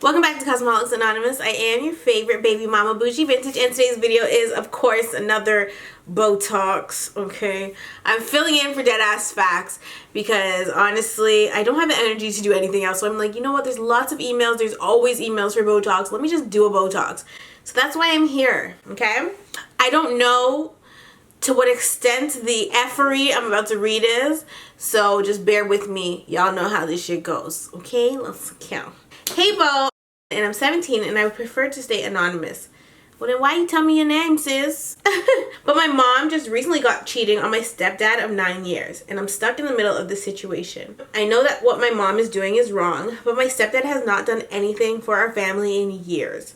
Welcome back to Cosmetics Anonymous. I am your favorite baby mama bougie vintage, and today's video is of course another Botox. Okay, I'm filling in for dead ass facts because honestly I don't have the energy to do anything else, so I'm like, you know what, there's lots of emails, there's always emails for Botox, let me just do a Botox. So that's why I'm here. Okay, I don't know to what extent the effery I'm about to read is, so just bear with me. Y'all know how this shit goes. Okay, let's count. Hey Bo, and I'm 17 and I would prefer to stay anonymous. Well then why you tell me your name, sis? But my mom just recently got cheating on my stepdad of 9 years and I'm stuck in the middle of this situation. I know that what my mom is doing is wrong, but my stepdad has not done anything for our family in years.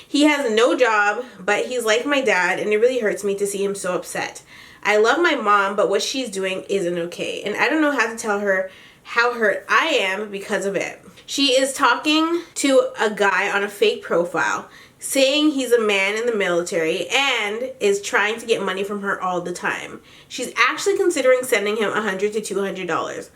He has no job, but he's like my dad and it really hurts me to see him so upset. I love my mom, but what she's doing isn't okay and I don't know how to tell her how hurt I am because of it. She is talking to a guy on a fake profile, saying he's a man in the military and is trying to get money from her all the time. She's actually considering sending him $100 to $200.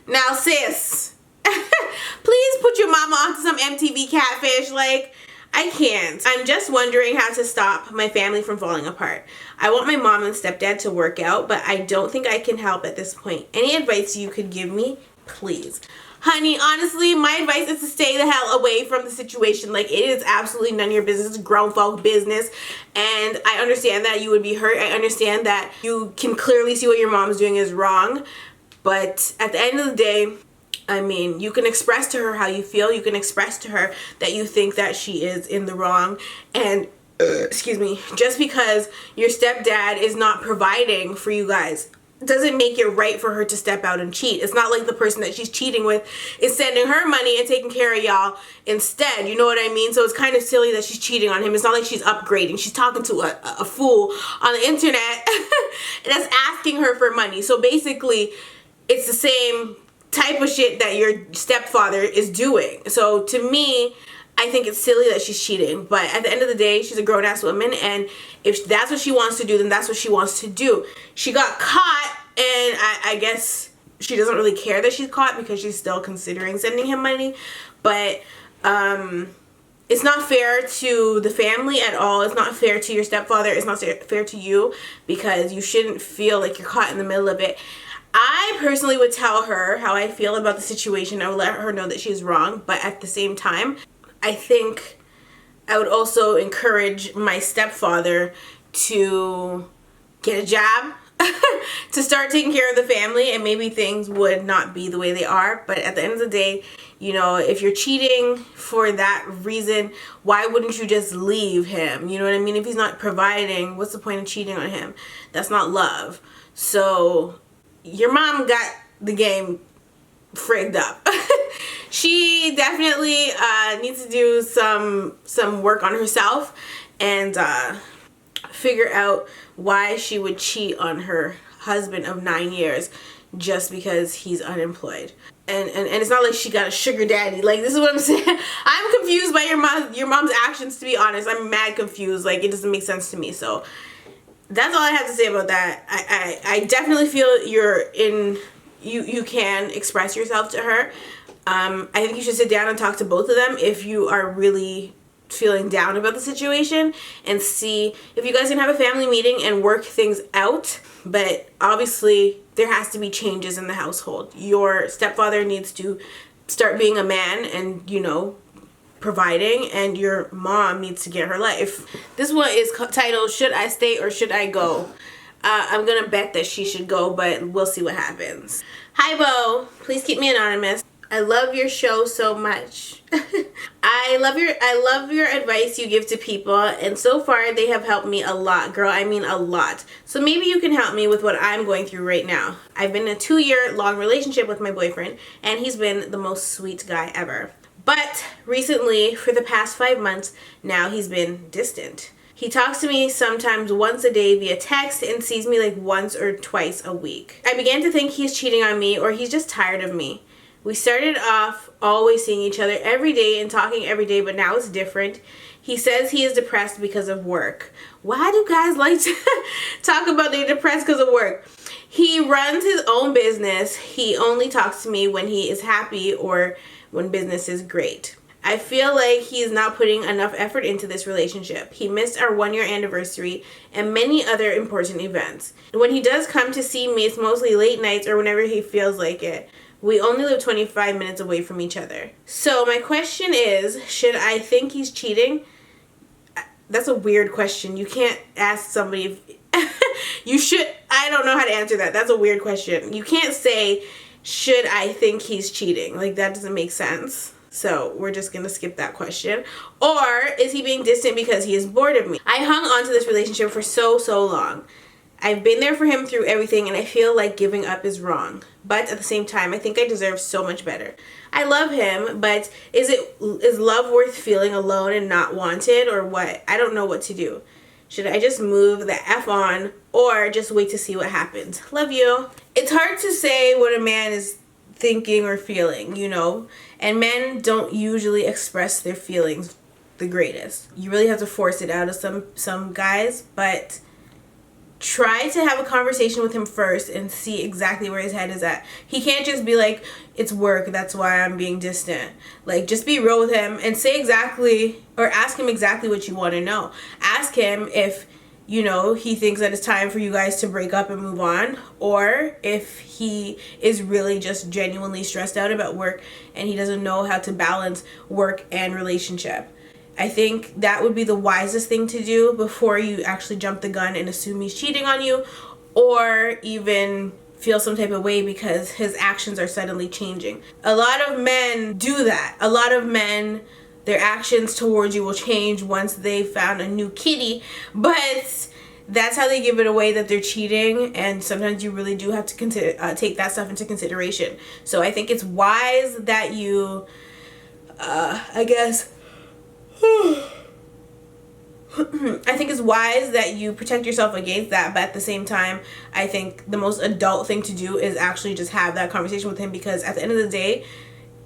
Now sis, please put your mama onto some MTV catfish. Like, I can't. I'm just wondering how to stop my family from falling apart. I want my mom and stepdad to work out, but I don't think I can help at this point. Any advice you could give me? Please. Honey, honestly, my advice is to stay the hell away from the situation. Like, it is absolutely none of your business. It's grown folk business. And I understand that you would be hurt. I understand that you can clearly see what your mom's doing is wrong. But at the end of the day, I mean, you can express to her how you feel. You can express to her that you think that she is in the wrong. And, excuse me, just because your stepdad is not providing for you guys doesn't make it right for her to step out and cheat. It's not like the person that she's cheating with is sending her money and taking care of y'all instead. You know what I mean? So it's kind of silly that she's cheating on him. It's not like she's upgrading. She's talking to a fool on the internet that's asking her for money. So basically, it's the same type of shit that your stepfather is doing. So to me, I think it's silly that she's cheating, but at the end of the day, she's a grown-ass woman, and if that's what she wants to do, then that's what she wants to do. She got caught, and I guess she doesn't really care that she's caught because she's still considering sending him money, but it's not fair to the family at all. It's not fair to your stepfather. It's not fair to you because you shouldn't feel like you're caught in the middle of it. I personally would tell her how I feel about the situation. I would let her know that she's wrong, but at the same time, I think I would also encourage my stepfather to get a job, to start taking care of the family, and maybe things would not be the way they are. But at the end of the day, you know, if you're cheating for that reason, why wouldn't you just leave him? You know what I mean? If he's not providing, what's the point of cheating on him? That's not love. So your mom got the game frigged up. She definitely needs to do some work on herself and figure out why she would cheat on her husband of 9 years just because he's unemployed. And it's not like she got a sugar daddy. Like, this is what I'm saying. I'm confused by your mom's actions, to be honest. I'm mad confused. Like, it doesn't make sense to me. So that's all I have to say about that. I definitely feel you can express yourself to her. I think you should sit down and talk to both of them if you are really feeling down about the situation and see if you guys can have a family meeting and work things out. But obviously there has to be changes in the household. Your stepfather needs to start being a man and, you know, providing, and your mom needs to get her life. This one is titled, Should I Stay or Should I Go? I'm gonna bet that she should go, but we'll see what happens. Hi Bo, please keep me anonymous. I love your show so much. I love your advice you give to people, and so far they have helped me a lot, girl. I mean a lot. So maybe you can help me with what I'm going through right now. I've been in a 2-year-long relationship with my boyfriend, and he's been the most sweet guy ever. But recently, for the past 5 months now, he's been distant. He talks to me sometimes once a day via text and sees me like once or twice a week. I began to think he's cheating on me or he's just tired of me. We started off always seeing each other every day and talking every day, but now it's different. He says he is depressed because of work. Why do guys like to talk about they're depressed because of work? He runs his own business. He only talks to me when he is happy or when business is great. I feel like he is not putting enough effort into this relationship. He missed our 1-year anniversary and many other important events. When he does come to see me, it's mostly late nights or whenever he feels like it. We only live 25 minutes away from each other. So my question is, should I think he's cheating? That's a weird question. You can't ask somebody if you should. I don't know how to answer that. That's a weird question. You can't say, should I think he's cheating? Like, that doesn't make sense. So we're just going to skip that question. Or is he being distant because he is bored of me? I hung on to this relationship for so long. I've been there for him through everything, and I feel like giving up is wrong. But at the same time, I think I deserve so much better. I love him, but is love worth feeling alone and not wanted, or what? I don't know what to do. Should I just move the F on or just wait to see what happens? Love you. It's hard to say what a man is thinking or feeling, you know? And men don't usually express their feelings the greatest. You really have to force it out of some guys, but try to have a conversation with him first and see exactly where his head is at. He can't just be like, it's work, that's why I'm being distant. Like, just be real with him and say exactly, or ask him exactly what you want to know. Ask him if, you know, he thinks that it's time for you guys to break up and move on, or if he is really just genuinely stressed out about work and he doesn't know how to balance work and relationship. I think that would be the wisest thing to do before you actually jump the gun and assume he's cheating on you, or even feel some type of way because his actions are suddenly changing. A lot of men do that. A lot of men, their actions towards you will change once they found a new kitty, but that's how they give it away that they're cheating, and sometimes you really do have to take that stuff into consideration. So I think it's wise that you, I think it's wise that you protect yourself against that, but at the same time, I think the most adult thing to do is actually just have that conversation with him, because at the end of the day,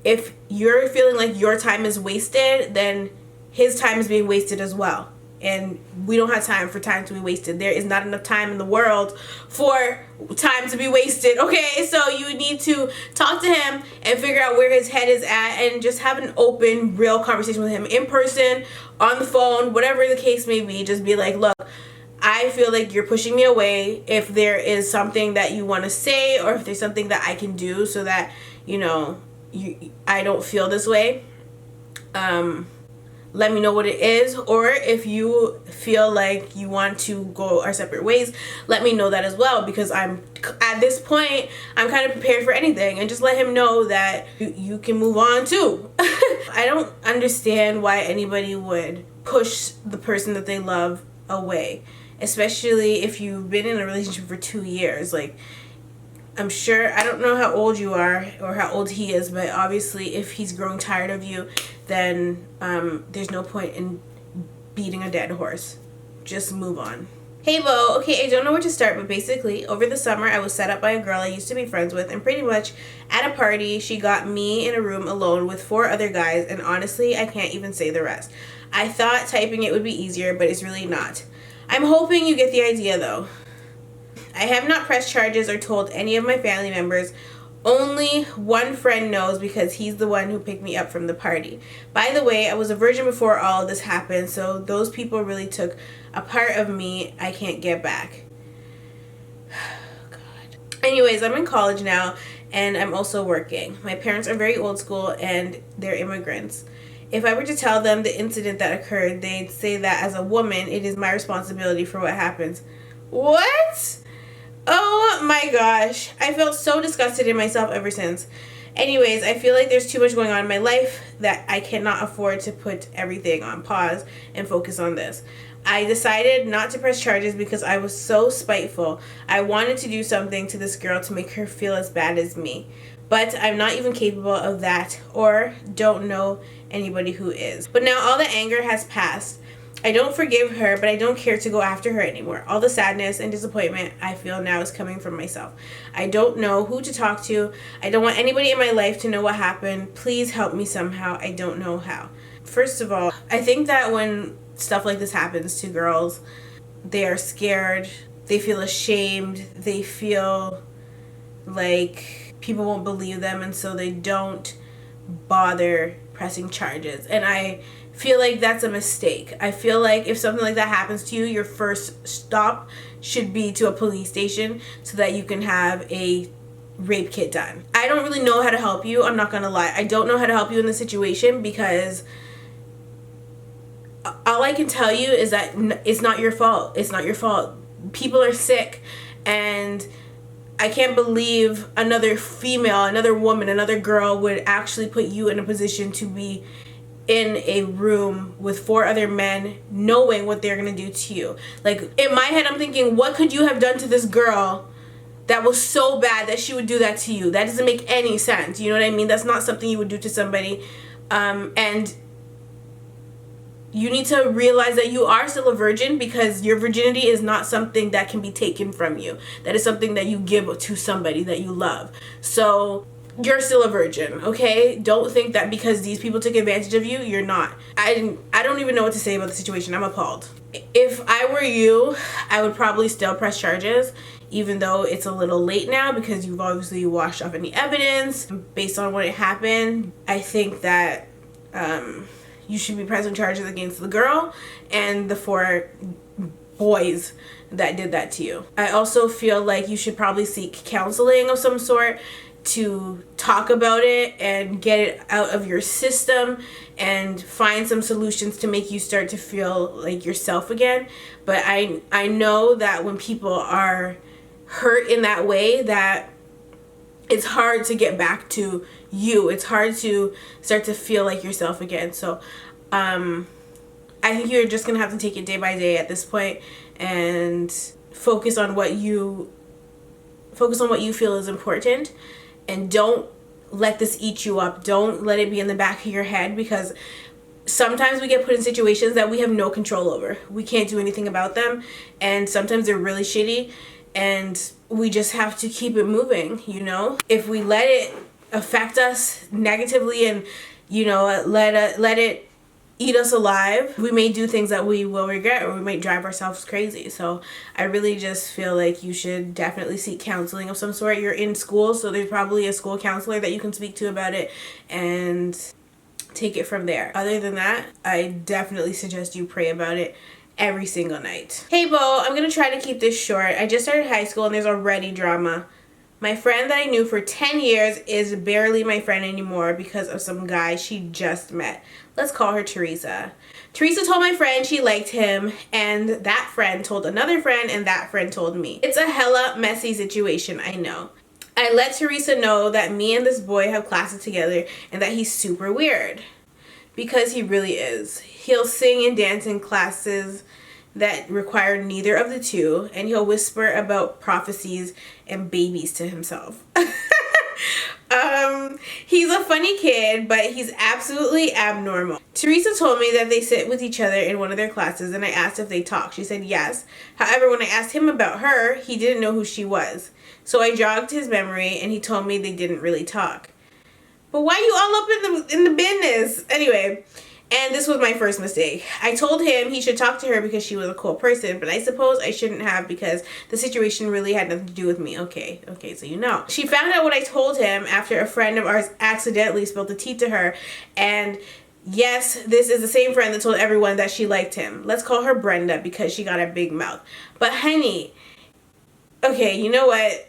if you're feeling like your time is wasted, then his time is being wasted as well. And we don't have time for time to be wasted. There is not enough time in the world for time to be wasted, okay? So you need to talk to him and figure out where his head is at, and just have an open, real conversation with him in person, on the phone, whatever the case may be. Just be like, look, I feel like you're pushing me away. If there is something that you want to say, or if there's something that I can do so that, you know, I don't feel this way, let me know what it is. Or if you feel like you want to go our separate ways, let me know that as well, because I'm at this point, I'm kind of prepared for anything. And just let him know that you can move on too. I don't understand why anybody would push the person that they love away, especially if you've been in a relationship for 2 years. Like, I'm sure, I don't know how old you are or how old he is, but obviously if he's growing tired of you, then there's no point in beating a dead horse. Just move on. Hey Bo, okay, I don't know where to start, but basically over the summer I was set up by a girl I used to be friends with, and pretty much at a party she got me in a room alone with 4 other guys, and honestly I can't even say the rest. I thought typing it would be easier, but it's really not. I'm hoping you get the idea though. I have not pressed charges or told any of my family members. Only one friend knows, because he's the one who picked me up from the party. By the way, I was a virgin before all of this happened, so those people really took a part of me I can't get back. God. Anyways, I'm in college now, and I'm also working. My parents are very old school, and they're immigrants. If I were to tell them the incident that occurred, they'd say that as a woman, it is my responsibility for what happens. What? Oh my gosh. I felt so disgusted in myself ever since. Anyways, I feel like there's too much going on in my life that I cannot afford to put everything on pause and focus on this. I decided not to press charges because I was so spiteful. I wanted to do something to this girl to make her feel as bad as me. But I'm not even capable of that, or don't know anybody who is. But now all the anger has passed. I don't forgive her, but I don't care to go after her anymore. All the sadness and disappointment I feel now is coming from myself. I don't know who to talk to. I don't want anybody in my life to know what happened. Please help me somehow. I don't know how. First of all, I think that when stuff like this happens to girls, they are scared. They feel ashamed. They feel like people won't believe them, and so they don't bother pressing charges. And I feel like that's a mistake. I feel like if something like that happens to you, your first stop should be to a police station so that you can have a rape kit done. I don't really know how to help you. I'm not gonna lie. I don't know how to help you in this situation because all I can tell you is that it's not your fault. It's not your fault. People are sick, and I can't believe another female, another woman, another girl would actually put you in a position to be in a room with 4 other men knowing what they're gonna do to you. Like, in my head, I'm thinking, what could you have done to this girl that was so bad that she would do that to you? That doesn't make any sense. You know what I mean? That's not something you would do to somebody. And you need to realize that you are still a virgin, because your virginity is not something that can be taken from you. That is something that you give to somebody that you love. So you're still a virgin, okay? Don't think that because these people took advantage of you, you're not. I don't even know what to say about the situation. I'm appalled. If I were you, I would probably still press charges, even though it's a little late now because you've obviously washed off any evidence based on what happened. I think that you should be pressing charges against the girl and the 4 boys that did that to you. I also feel like you should probably seek counseling of some sort to talk about it and get it out of your system and find some solutions to make you start to feel like yourself again. But I know that when people are hurt in that way, that it's hard to get back to you. It's hard to start to feel like yourself again. So I think you're just gonna have to take it day by day at this point and focus on what you feel is important, and don't let this eat you up. Don't let it be in the back of your head, because sometimes we get put in situations that we have no control over. We can't do anything about them, and sometimes they're really shitty, and we just have to keep it moving, you know? If we let it affect us negatively and, you know, let it eat us alive, we may do things that we will regret, or we might drive ourselves crazy. So I really just feel like you should definitely seek counseling of some sort. You're in school, so there's probably a school counselor that you can speak to about it and take it from there. Other than that, I definitely suggest you pray about it every single night. Hey Bo, I'm gonna try to keep this short. I just started high school and there's already drama. My friend that I knew for 10 years is barely my friend anymore because of some guy she just met. Let's call her Teresa. Teresa told my friend she liked him, and that friend told another friend, and that friend told me. It's a hella messy situation, I know. I let Teresa know that me and this boy have classes together and that he's super weird. Because he really is. He'll sing and dance in classes that require neither of the two, and he'll whisper about prophecies and babies to himself. He's a funny kid, but he's absolutely abnormal. Teresa told me that they sit with each other in one of their classes, and I asked if they talk. She said yes. However, when I asked him about her, he didn't know who she was. So I jogged his memory, and he told me they didn't really talk. But why you all up in the business? Anyway, and this was my first mistake. I told him he should talk to her because she was a cool person, but I suppose I shouldn't have because the situation really had nothing to do with me. Okay, so you know. She found out what I told him after a friend of ours accidentally spilled the tea to her, and yes, this is the same friend that told everyone that she liked him. Let's call her Brenda because she got a big mouth. But honey, okay, you know what?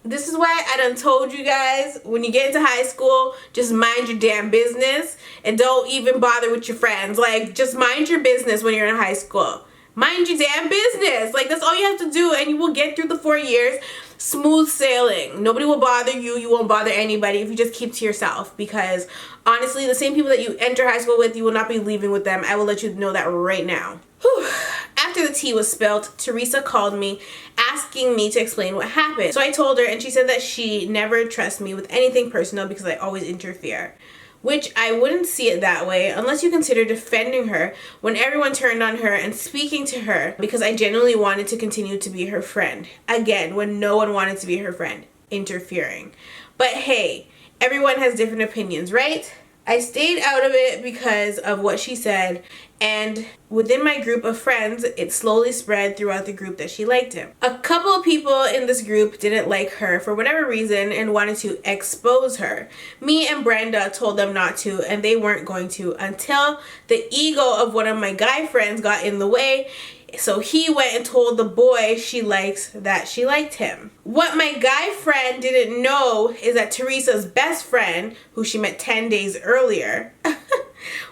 This is why I done told you guys, when you get into high school, just mind your damn business and don't even bother with your friends. Like, just mind your business when you're in high school. Mind your damn business. Like, that's all you have to do, and you will get through the 4 years smooth sailing. Nobody will bother you. You won't bother anybody if you just keep to yourself, because honestly, the same people that you enter high school with, you will not be leaving with them. I will let you know that right now. Whew. After the tea was spilled, Teresa called me asking me to explain what happened. So I told her, and she said that she never trusts me with anything personal because I always interfere. Which I wouldn't see it that way unless you consider defending her when everyone turned on her and speaking to her, because I genuinely wanted to continue to be her friend. Again, when no one wanted to be her friend, interfering. But hey, everyone has different opinions, right? I stayed out of it because of what she said, and within my group of friends, it slowly spread throughout the group that she liked him. A couple of people in this group didn't like her for whatever reason and wanted to expose her. Me and Brenda told them not to, and they weren't going to until the ego of one of my guy friends got in the way. So he went and told the boy she likes that she liked him. What my guy friend didn't know is that Teresa's best friend, who she met 10 days earlier,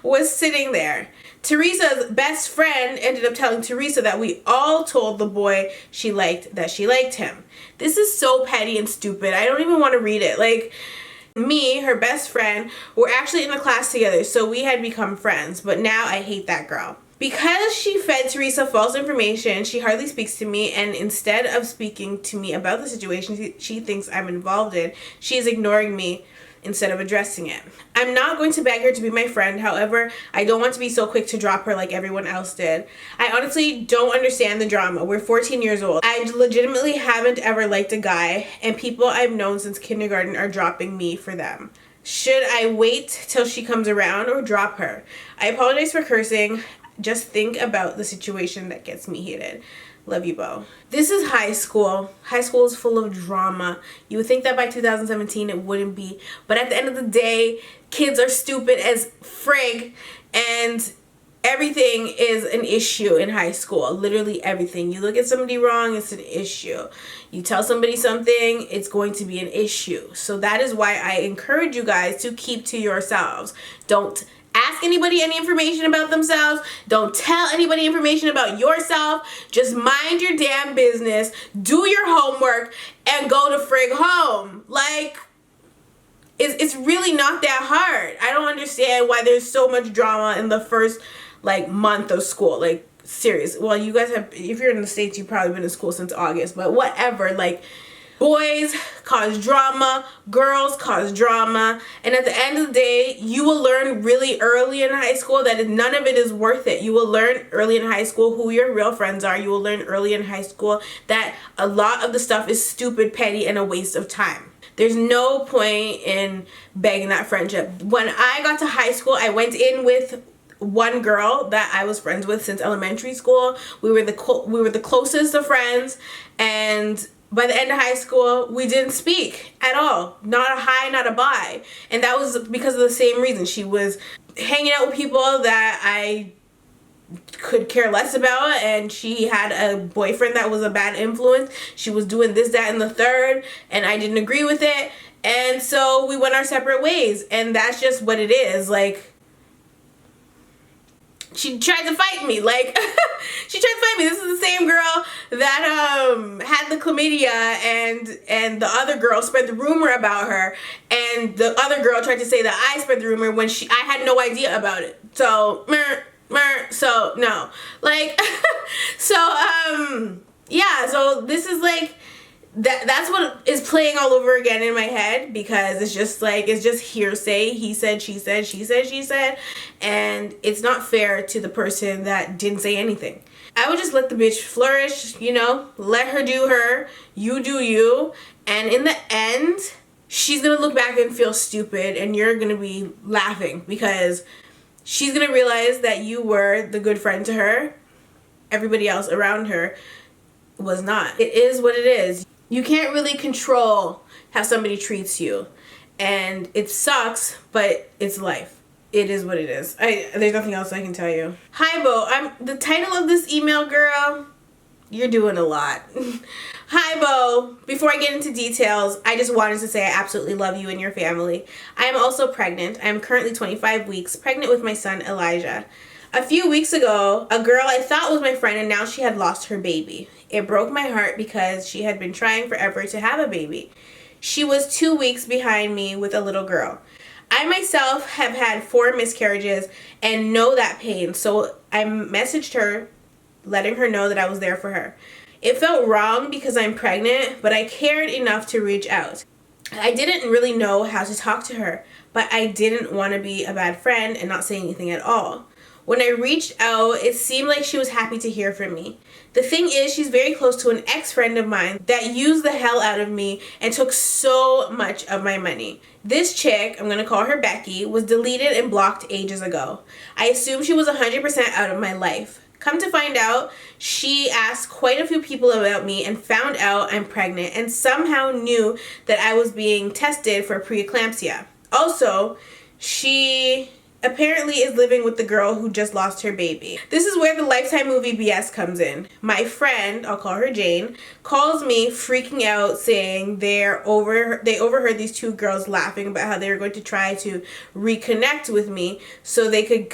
was sitting there. Teresa's best friend ended up telling Teresa that we all told the boy she liked that she liked him. This is so petty and stupid. I don't even want to read it. Like, me, her best friend, were actually in a class together, so we had become friends, but now I hate that girl. Because she fed Teresa false information, she hardly speaks to me, and instead of speaking to me about the situation she thinks I'm involved in, she is ignoring me instead of addressing it. I'm not going to beg her to be my friend, however, I don't want to be so quick to drop her like everyone else did. I honestly don't understand the drama. We're 14 years old. I legitimately haven't ever liked a guy, and people I've known since kindergarten are dropping me for them. Should I wait till she comes around or drop her? I apologize for cursing. Just think about the situation that gets me heated. Love you, Bo. This is high school. High school is full of drama. You would think that by 2017 it wouldn't be. But at the end of the day, kids are stupid as frig. And everything is an issue in high school. Literally everything. You look at somebody wrong, it's an issue. You tell somebody something, it's going to be an issue. So that is why I encourage you guys to keep to yourselves. Don't ask anybody any information about themselves. Don't tell anybody information about yourself. Just mind your damn business. Do your homework and go to frig home. Like, it's really not that hard. I don't understand why there's so much drama in the first like month of school. Like, serious. Well, you guys have, if you're in the States, you've probably been in school since August, but whatever. Like, boys cause drama, girls cause drama, and at the end of the day, you will learn really early in high school that none of it is worth it. You will learn early in high school who your real friends are. You will learn early in high school that a lot of the stuff is stupid, petty, and a waste of time. There's no point in begging that friendship. When I got to high school, I went in with one girl that I was friends with since elementary school. We were the closest of friends, and by the end of high school, we didn't speak at all. Not a hi, not a bye. And that was because of the same reason. She was hanging out with people that I could care less about, and she had a boyfriend that was a bad influence. She was doing this, that, and the third, and I didn't agree with it. And so we went our separate ways, and that's just what it is. Like, she tried to fight me. Like, she tried to fight me. This is the same girl that had the chlamydia, and the other girl spread the rumor about her, and the other girl tried to say that I spread the rumor when I had no idea about it. So, so no. Like, so, yeah, so this is like, that's what is playing all over again in my head, because it's just like, it's just hearsay. He said, she said, she said, she said, and it's not fair to the person that didn't say anything. I would just let the bitch flourish, you know, let her do her, you do you, and in the end, she's gonna look back and feel stupid, and you're gonna be laughing, because she's gonna realize that you were the good friend to her. Everybody else around her was not. It is what it is. You can't really control how somebody treats you, and it sucks, but it's life. It is what it is. There's nothing else I can tell you. Hi, Bo. The title of this email, girl, you're doing a lot. Hi, Bo. Before I get into details, I just wanted to say I absolutely love you and your family. I am also pregnant. I am currently 25 weeks, pregnant with my son, Elijah. A few weeks ago, a girl I thought was my friend, and now she had lost her baby. It broke my heart because she had been trying forever to have a baby. She was 2 weeks behind me with a little girl. I myself have had 4 miscarriages and know that pain, so I messaged her, letting her know that I was there for her. It felt wrong because I'm pregnant, but I cared enough to reach out. I didn't really know how to talk to her, but I didn't want to be a bad friend and not say anything at all. When I reached out, it seemed like she was happy to hear from me. The thing is, she's very close to an ex-friend of mine that used the hell out of me and took so much of my money. This chick, I'm going to call her Becky, was deleted and blocked ages ago. I assumed she was 100% out of my life. Come to find out, she asked quite a few people about me and found out I'm pregnant and somehow knew that I was being tested for preeclampsia. Also, she apparently is living with the girl who just lost her baby. This is where the Lifetime movie BS comes in. My friend, I'll call her Jane, calls me freaking out saying they overheard these two girls laughing about how they were going to try to reconnect with me so they could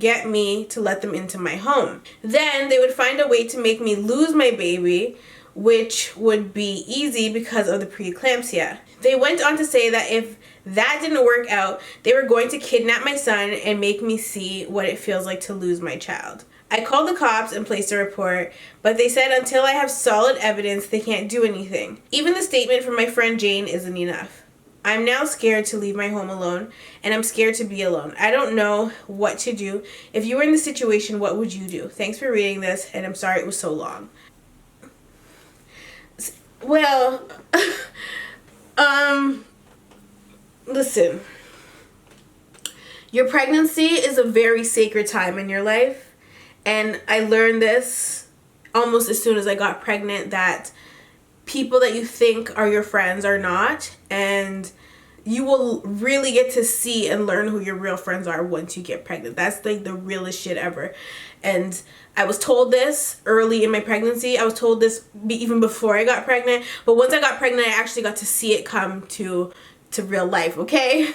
get me to let them into my home. Then they would find a way to make me lose my baby, which would be easy because of the preeclampsia. They went on to say that if that didn't work out, they were going to kidnap my son and make me see what it feels like to lose my child. I called the cops and placed a report, but they said until I have solid evidence, they can't do anything. Even the statement from my friend Jane isn't enough. I'm now scared to leave my home alone, and I'm scared to be alone. I don't know what to do. If you were in this situation, what would you do? Thanks for reading this, and I'm sorry it was so long. Well, listen. Your pregnancy is a very sacred time in your life, and I learned this almost as soon as I got pregnant, that people that you think are your friends are not, and you will really get to see and learn who your real friends are once you get pregnant. That's like the realest shit ever. And I was told this early in my pregnancy. I was told this even before I got pregnant, but once I got pregnant, I actually got to see it come to real life, okay?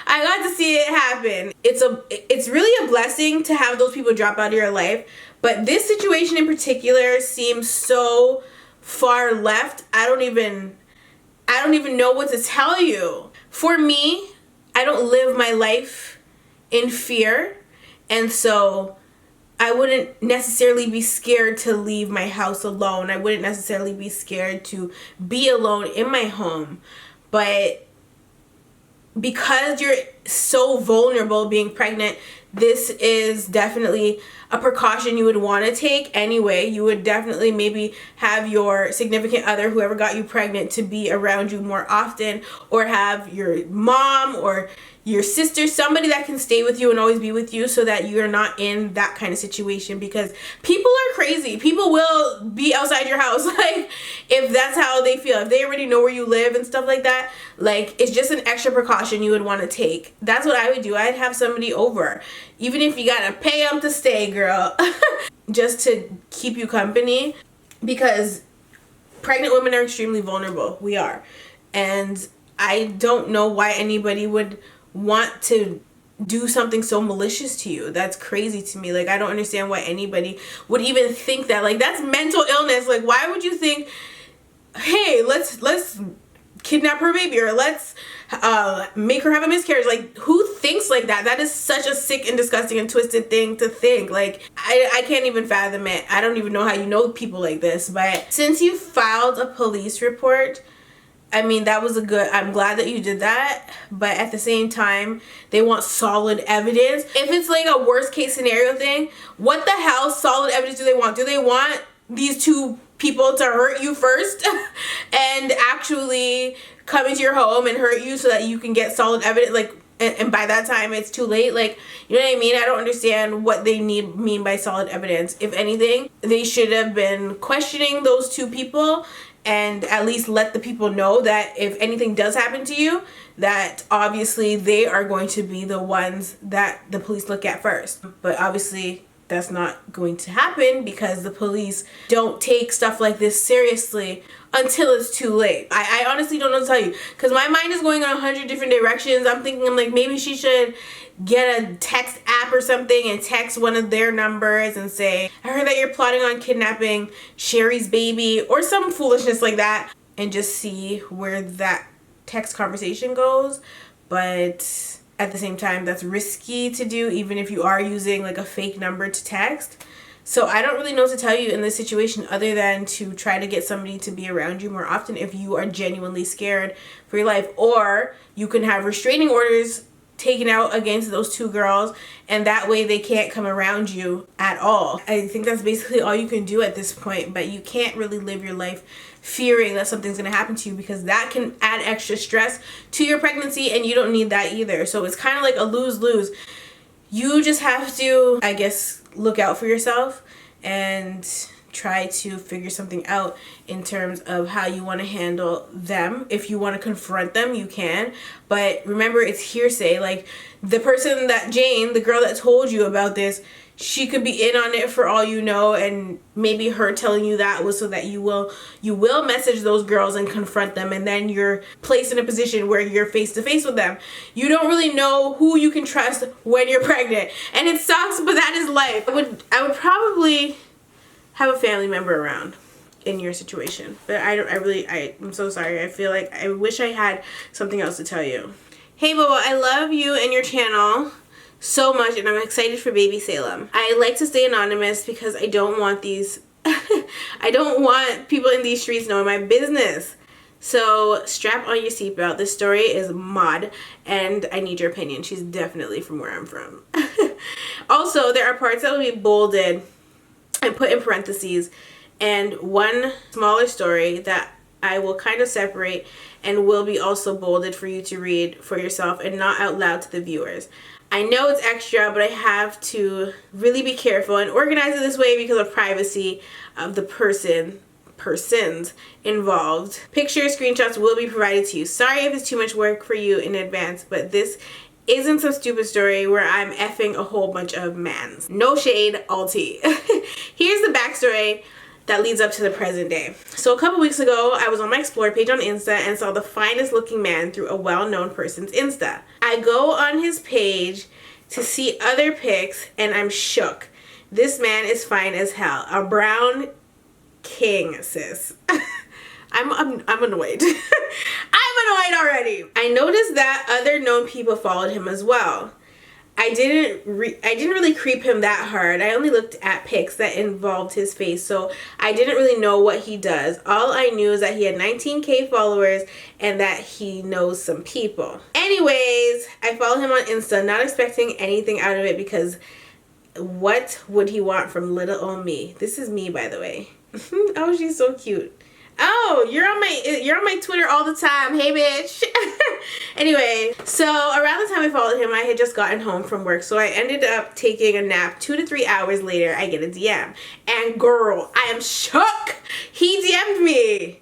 I got to see it happen. It's really a blessing to have those people drop out of your life, but this situation in particular seems so far left. I don't even know what to tell you. For me, I don't live my life in fear, and so I wouldn't necessarily be scared to leave my house alone. I wouldn't necessarily be scared to be alone in my home. But because you're so vulnerable being pregnant, this is definitely a precaution you would want to take anyway. You would definitely maybe have your significant other, whoever got you pregnant, to be around you more often, or have your mom or your sister, somebody that can stay with you and always be with you so that you're not in that kind of situation, because people are crazy. People will be outside your house, like, if that's how they feel. If they already know where you live and stuff like that, like, it's just an extra precaution you would want to take. That's what I would do. I'd have somebody over, even if you gotta pay them to stay, girl, just to keep you company, because pregnant women are extremely vulnerable. We are. And I don't know why anybody would want to do something so malicious to you. That's crazy to me. Like, I don't understand why anybody would even think that. Like, that's mental illness. Like, why would you think, hey, let's kidnap her baby, or let's make her have a miscarriage? Like, who thinks like that? That is such a sick and disgusting and twisted thing to think. Like, I can't even fathom it. I don't even know how you know people like this. But since you filed a police report, I mean, that was I'm glad that you did that, but at the same time, they want solid evidence. If it's like a worst case scenario thing, what the hell solid evidence do they want? Do they want these two people to hurt you first and actually come into your home and hurt you so that you can get solid evidence? Like, and by that time it's too late. Like, you know what I mean? I don't understand what they mean by solid evidence. If anything, they should have been questioning those two people and at least let the people know that if anything does happen to you, that obviously they are going to be the ones that the police look at first. But obviously that's not going to happen because the police don't take stuff like this seriously until it's too late. I honestly don't know what to tell you, because my mind is going in 100 different directions. I'm thinking, like, maybe she should get a text app or something and text one of their numbers and say, I heard that you're plotting on kidnapping Sherry's baby, or some foolishness like that, and just see where that text conversation goes. But at the same time, that's risky to do, even if you are using like a fake number to text. So I don't really know what to tell you in this situation other than to try to get somebody to be around you more often if you are genuinely scared for your life. Or you can have restraining orders taken out against those two girls, and that way they can't come around you at all. I think that's basically all you can do at this point, but you can't really live your life fearing that something's going to happen to you, because that can add extra stress to your pregnancy, and you don't need that either. So it's kind of like a lose-lose. You just have to, I guess, look out for yourself and try to figure something out in terms of how you want to handle them. If you want to confront them, you can, but remember, it's hearsay. Like, the person that Jane, the girl that told you about this, she could be in on it for all you know, and maybe her telling you that was so that you will message those girls and confront them, and then you're placed in a position where you're face to face with them. You don't really know who you can trust when you're pregnant, and it sucks, but that is life. I would probably have a family member around in your situation, but I'm so sorry. I feel like I wish I had something else to tell you. Hey Bobo, I love you and your channel so much, and I'm excited for baby Salem. I like to stay anonymous because I don't want these I don't want people in these streets knowing my business. So strap on your seatbelt. This story is Maud, and I need your opinion. She's definitely from where I'm from. Also, there are parts that will be bolded and put in parentheses, and one smaller story that I will kind of separate and will be also bolded for you to read for yourself and not out loud to the viewers. I know it's extra, but I have to really be careful and organize it this way because of privacy of the persons involved. Pictures, screenshots will be provided to you. Sorry if it's too much work for you in advance, but this isn't some stupid story where I'm effing a whole bunch of mans. No shade, all tea. Here's the backstory that leads up to the present day. So a couple weeks ago, I was on my Explore page on Insta and saw the finest looking man through a well-known person's Insta. I go on his page to see other pics, and I'm shook. This man is fine as hell. A brown king, sis. I'm annoyed. I'm annoyed already. I noticed that other known people followed him as well. I didn't really creep him that hard. I only looked at pics that involved his face, so I didn't really know what he does. All I knew is that he had 19K followers and that he knows some people. Anyways, I follow him on Insta, not expecting anything out of it, because what would he want from little old me? This is me, by the way. Oh, she's so cute. Oh, you're on my Twitter all the time. Hey, bitch. Anyway, so around the time I followed him, I had just gotten home from work, so I ended up taking a nap. 2 to 3 hours later, I get a DM. And girl, I am shook. He DM'd me.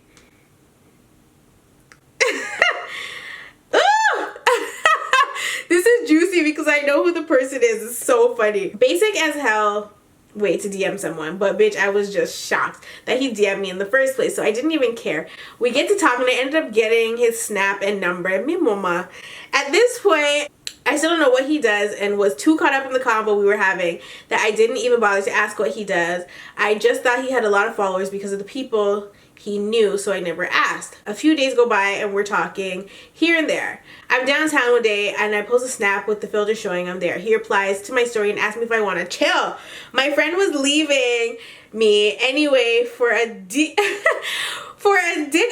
This is juicy because I know who the person is. It's so funny. Basic as hell way to DM someone, but bitch, I was just shocked that he DM'd me in the first place, so I didn't even care. We get to talking, and I ended up getting his snap and number. Mi mama. At this point, I still don't know what he does and was too caught up in the convo we were having that I didn't even bother to ask what he does. I just thought he had a lot of followers because of the people he knew, so I never asked. A few days go by and we're talking here and there. I'm downtown one day and I post a snap with the filter showing I'm there. He replies to my story and asks me if I want to chill. My friend was leaving me anyway for a dick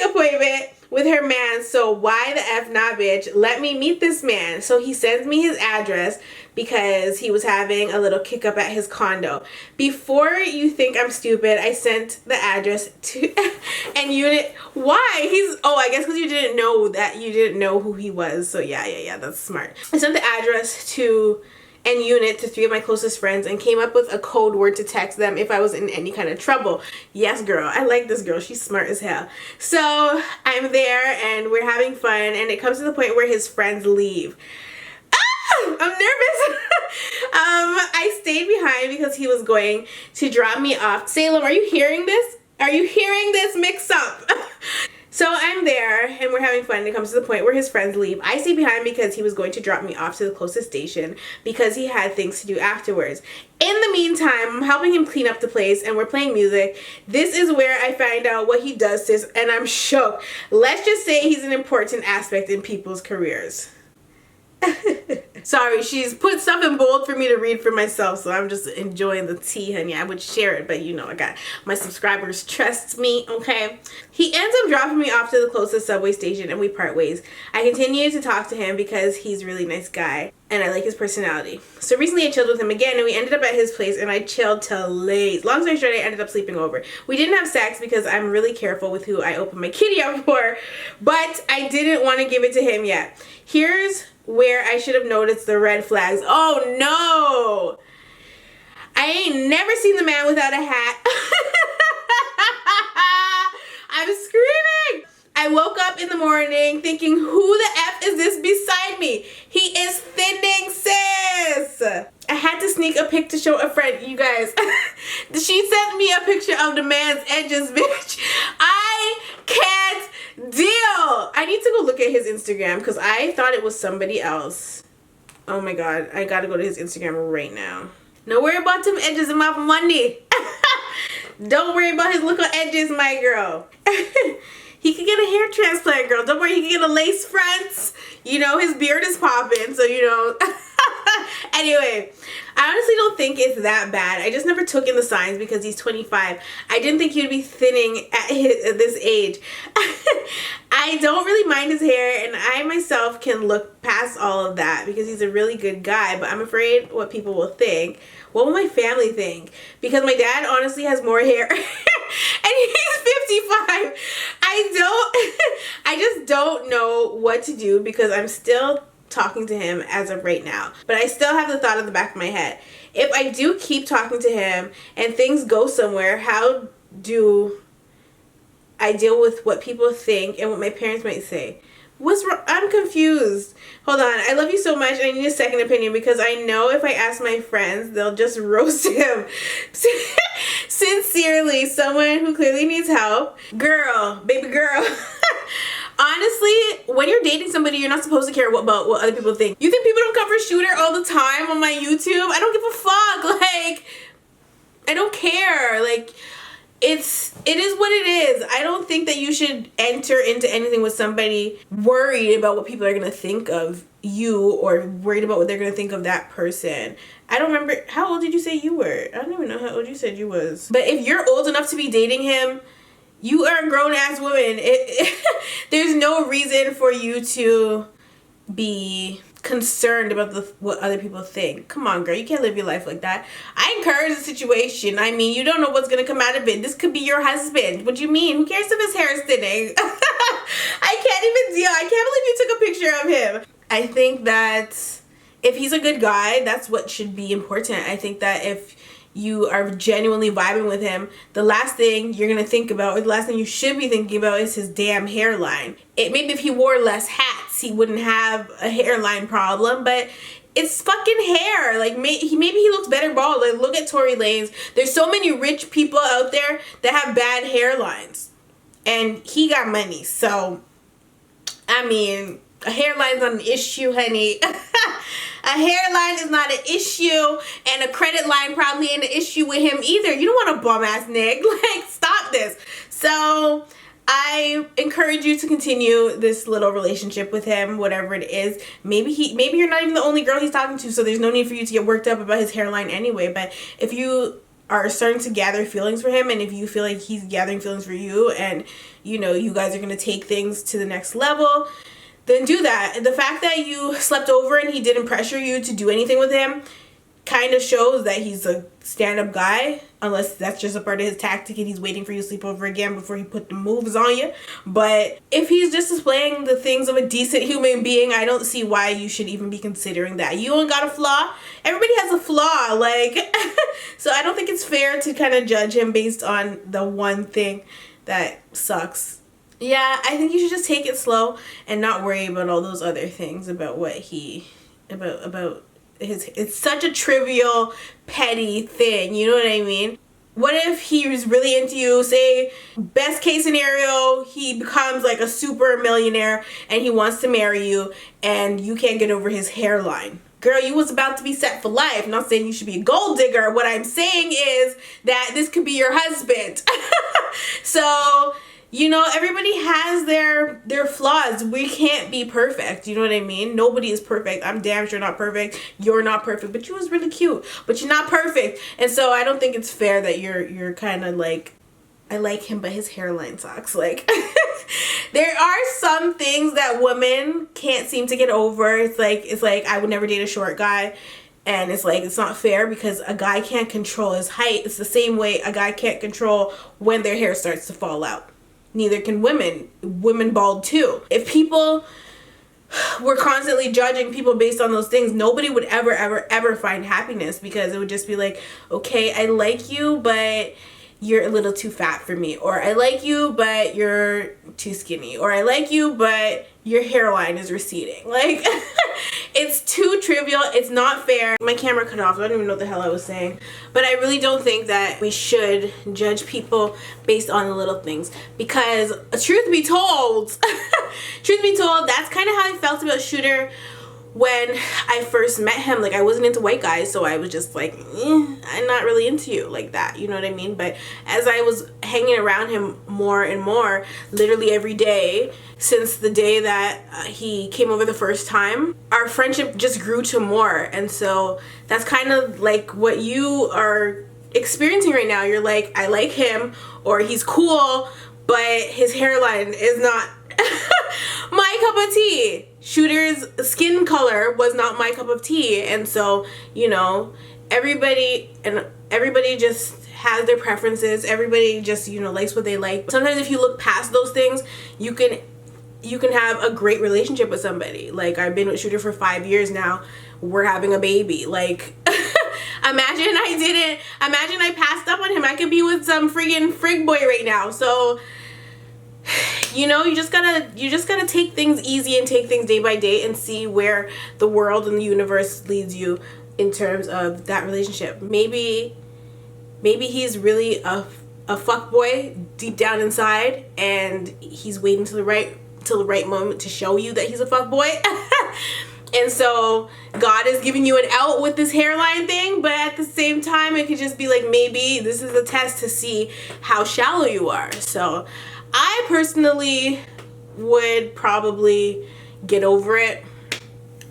appointment with her man, so why the F not, bitch? Let me meet this man. So he sends me his address because he was having a little kick up at his condo. Before you think I'm stupid, I sent the address to and unit. Why? I guess because you didn't know who he was. So yeah, that's smart. I sent the address to and unit to 3 of my closest friends and came up with a code word to text them if I was in any kind of trouble. Yes, girl. I like this girl. She's smart as hell. So I'm there and we're having fun, and it comes to the point where his friends leave. I'm nervous. I stayed behind because he was going to drop me off. Salem, are you hearing this? Are you hearing this mix up? So I'm there and we're having fun. It comes to the point where his friends leave. I stay behind because he was going to drop me off to the closest station because he had things to do afterwards. In the meantime, I'm helping him clean up the place and we're playing music. This is where I find out what he does, sis, and I'm shook. Let's just say he's an important aspect in people's careers. Sorry, she's put stuff in bold for me to read for myself, so I'm just enjoying the tea, honey. I would share it, but you know, I got my subscribers trust me, okay? He ends up dropping me off to the closest subway station and we part ways. I continue to talk to him because he's a really nice guy and I like his personality. So recently I chilled with him again and we ended up at his place and I chilled till late. Long story short, I ended up sleeping over. We didn't have sex because I'm really careful with who I open my kitty up for, but I didn't want to give it to him yet. Here's where I should have noticed the red flags. Oh no! I ain't never seen the man without a hat. I'm screaming! I woke up in the morning thinking, who the F is this beside me? He is thinning, sis! I had to sneak a pic to show a friend. You guys, she sent me a picture of the man's edges, bitch. I can't deal. I need to go look at his Instagram because I thought it was somebody else. Oh my God, I gotta go to his Instagram right now. No worry about them edges in my money. Don't worry about his little edges, my girl. He could get a hair transplant, girl. Don't worry, he can get a lace front. You know, his beard is popping, so you know. Anyway, I honestly don't think it's that bad. I just never took in the signs because he's 25. I didn't think he'd be thinning at this age. I don't really mind his hair, and I myself can look past all of that because he's a really good guy, but I'm afraid what people will think. What will my family think? Because my dad honestly has more hair. And he's 55. I just don't know what to do because I'm still talking to him as of right now. But I still have the thought in the back of my head. If I do keep talking to him and things go somewhere, how do I deal with what people think and what my parents might say? What's wrong? I'm confused. Hold on. I love you so much. I need a second opinion because I know if I ask my friends, they'll just roast him. Sincerely, someone who clearly needs help. Girl, baby girl. Honestly, when you're dating somebody, you're not supposed to care about what other people think. You think people don't cover shooter all the time on my YouTube? I don't give a fuck. Like, I don't care. Like, it is what it is. I don't think that you should enter into anything with somebody worried about what people are going to think of you or worried about what they're going to think of that person. I don't remember. How old did you say you were? I don't even know how old you said you was. But if you're old enough to be dating him, you are a grown-ass woman. There's no reason for you to be concerned about what other people think. Come on, girl. You can't live your life like that. I encourage the situation. I mean, you don't know what's going to come out of it. This could be your husband. What do you mean? Who cares if his hair is thinning? I can't even deal. I can't believe you took a picture of him. I think that if he's a good guy, that's what should be important. I think that if you are genuinely vibing with him, the last thing you're going to think about, or the last thing you should be thinking about, is his damn hairline. Maybe if he wore less hats, he wouldn't have a hairline problem, but it's fucking hair. Like, maybe he looks better bald. Like, look at Tory Lanez. There's so many rich people out there that have bad hairlines, and he got money. So, I mean, a hairline's not an issue, honey. A hairline is not an issue, and a credit line probably ain't an issue with him either. You don't want a bum-ass nigga. Like, stop this. So, I encourage you to continue this little relationship with him, whatever it is. Maybe you're not even the only girl he's talking to, so there's no need for you to get worked up about his hairline anyway. But if you are starting to gather feelings for him, and if you feel like he's gathering feelings for you, and, you know, you guys are going to take things to the next level, then do that. The fact that you slept over and he didn't pressure you to do anything with him kind of shows that he's a stand-up guy, unless that's just a part of his tactic and he's waiting for you to sleep over again before he put the moves on you. But if he's just displaying the things of a decent human being, I don't see why you should even be considering that. You ain't got a flaw. Everybody has a flaw, like, so I don't think it's fair to kind of judge him based on the one thing that sucks. Yeah, I think you should just take it slow and not worry about all those other things about what about his, it's such a trivial, petty thing, you know what I mean? What if he was really into you, say, best case scenario, he becomes like a super millionaire and he wants to marry you and you can't get over his hairline? Girl, you was about to be set for life. I'm not saying you should be a gold digger. What I'm saying is that this could be your husband. So, you know, everybody has their flaws. We can't be perfect. You know what I mean? Nobody is perfect. I'm damn sure not perfect. You're not perfect, but you was really cute. But you're not perfect. And so I don't think it's fair that you're kind of like, I like him, but his hairline sucks. Like, there are some things that women can't seem to get over. It's like I would never date a short guy. And it's like, it's not fair because a guy can't control his height. It's the same way a guy can't control when their hair starts to fall out. Neither can women. Women bald too. If people were constantly judging people based on those things, nobody would ever find happiness, because it would just be like, okay, I like you, but you're a little too fat for me, or I like you but you're too skinny, or I like you but your hairline is receding. Like, it's too trivial. It's not fair. My camera cut off. I don't even know what the hell I was saying. But I really don't think that we should judge people based on the little things, because truth be told, that's kind of how I felt about Shooter when I first met him. Like, I wasn't into white guys, so I was just like, I'm not really into you like that, you know what I mean? But as I was hanging around him more and more, literally every day since the day that he came over the first time, our friendship just grew to more. And so that's kind of like what you are experiencing right now. You're like, I like him, or he's cool, but his hairline is not my cup of tea. Shooter's skin color was not my cup of tea. And so, you know, everybody just has their preferences. Everybody just, you know, likes what they like. Sometimes if you look past those things, you can have a great relationship with somebody. Like, I've been with Shooter for 5 years now. We're having a baby. Like, imagine I passed up on him. I could be with some friggin' frig boy right now. So, you know, you just gotta take things easy and take things day by day and see where the world and the universe leads you in terms of that relationship. Maybe he's really a fuck boy deep down inside, and he's waiting till the right moment to show you that he's a fuck boy. And so God is giving you an out with this hairline thing, but at the same time, it could just be like, maybe this is a test to see how shallow you are. So I personally would probably get over it,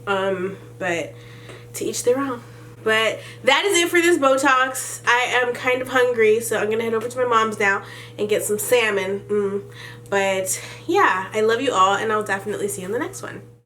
but to each their own. But that is it for this Botox. I am kind of hungry, so I'm gonna head over to my mom's now and get some salmon. But yeah, I love you all, and I'll definitely see you in the next one.